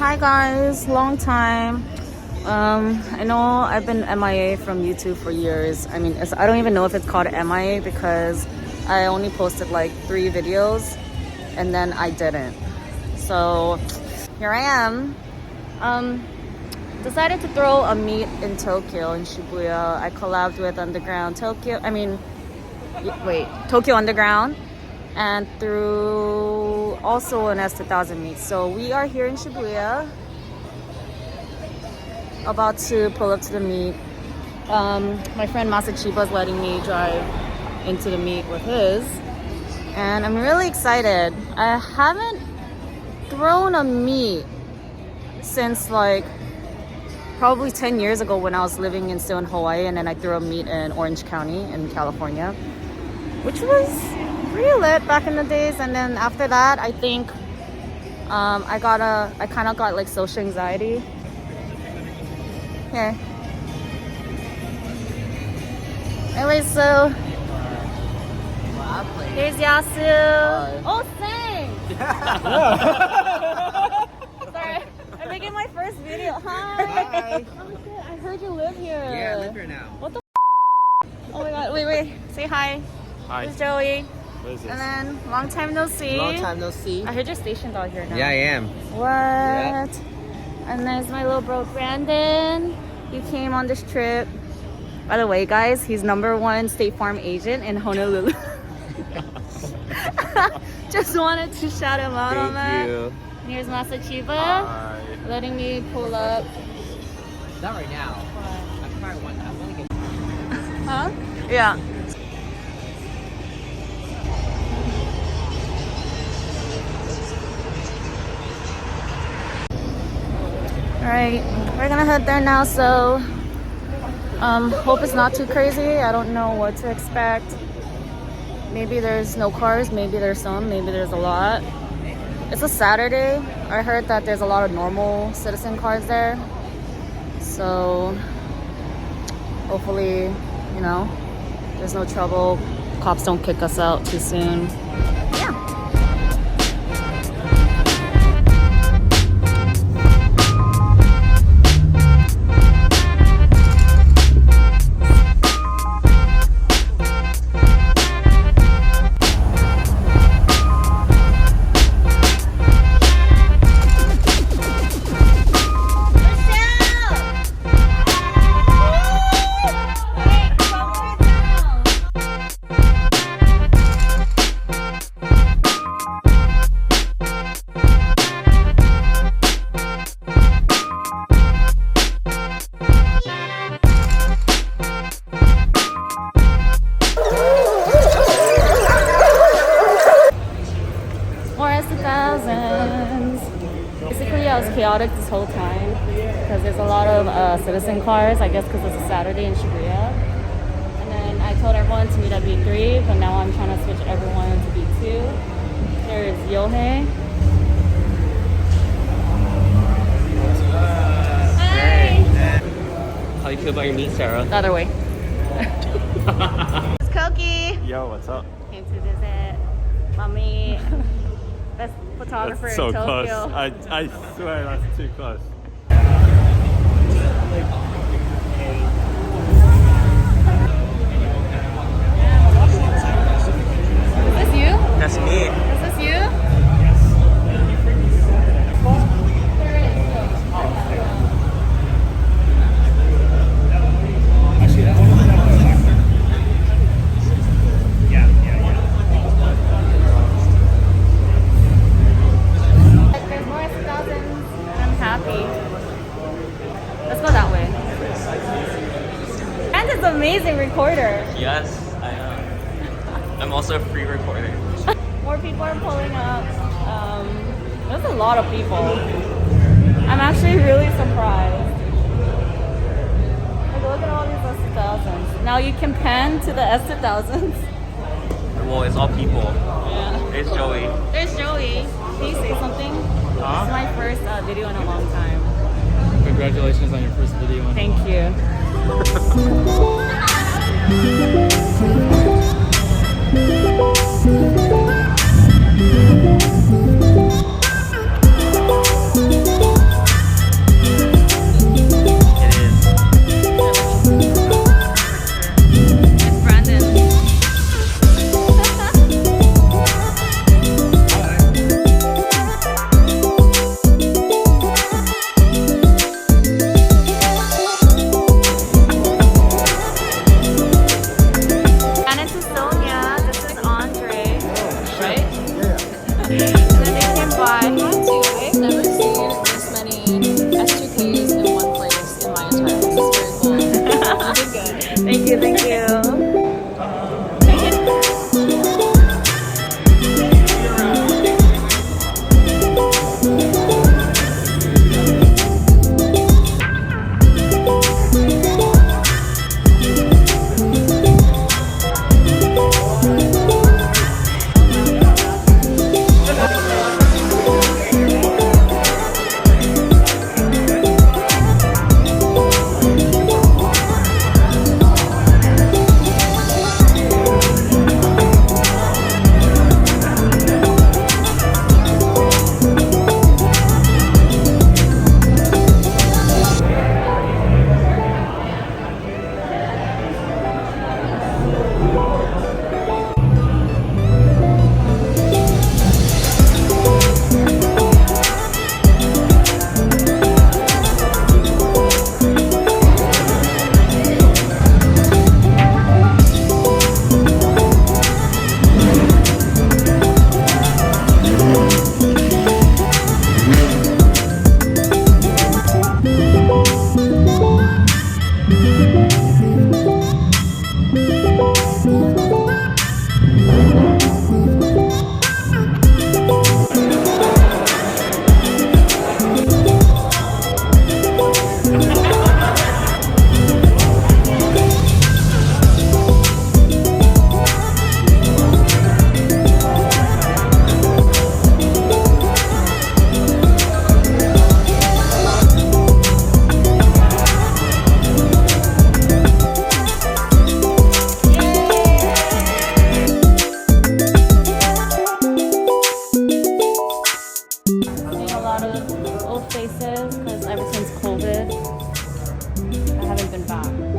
Hi guys, long time. I know I've been MIA from YouTube for years. I mean, I don't even know if it's called MIA because I only posted like 3 videos and then I didn't. So here I am. Decided to throw a meet in Tokyo, in Shibuya. I collabed with Tokyo Underground, and through also an S2000 meet. So we are here in Shibuya, about to pull up to the meet. My friend Masachiba is letting me drive into the meet with his, and I'm really excited. I haven't thrown a meet since like probably 10 years ago when I was living still in Hawaii, and then I threw a meet in Orange County in California, which was pretty lit back in the days. And then after that, I think I kind of got like social anxiety. Here. Anyway, so here's Yasu. Oh, thanks. Sorry, I'm making my first video. Hi. Oh shit, I heard you live here. Yeah, I live here now. What the? Oh my god! Wait. Say hi. Hi. This is Joey. What is this? And then long time no see. Long time no see. I heard you're stationed out here now. Yeah, I am. What? Yeah. And there's my little bro Brandon. He came on this trip. By the way, guys, he's #1 State Farm agent in Honolulu. Just wanted to shout him out on that. Thank you. Here's Masachiba Hi. letting me pull up. Not right now. I'm trying one. I want to get. Huh? Yeah. Alright, we're gonna head there now, so hope it's not too crazy. I don't know what to expect. Maybe there's no cars, maybe there's some, maybe there's a lot. It's a Saturday. I heard that there's a lot of normal citizen cars there. So hopefully, you know, there's no trouble. Cops don't kick us out too soon. Yeah. Basically, I was chaotic this whole time because there's a lot of citizen cars, I guess because it's a Saturday in Shibuya. And then I told everyone to meet at B3, but now I'm trying to switch everyone to B2. There's Yohei. Hi! How you feel about your meet, Sarah? The other way. It's Kohki. Yo, what's up? Came to visit Mommy. Best photographer That's so in Tokyo. close. I swear that's too close. Is this you? That's me. Is this you? There's more S2000s. I'm happy. Let's go that way. And it's an amazing recorder. Yes, I am. I'm also a free recorder. More people are pulling up. There's a lot of people. I'm actually really surprised. Like, look at all these S2000s. Now you can pan to the S2000s. Well, it's all people. Yeah. There's Joey. There's Joey. Can you say something? Huh? It's my first video in a long time. Congratulations on your first video. Thank you. lot of old faces because ever since COVID, I haven't been back.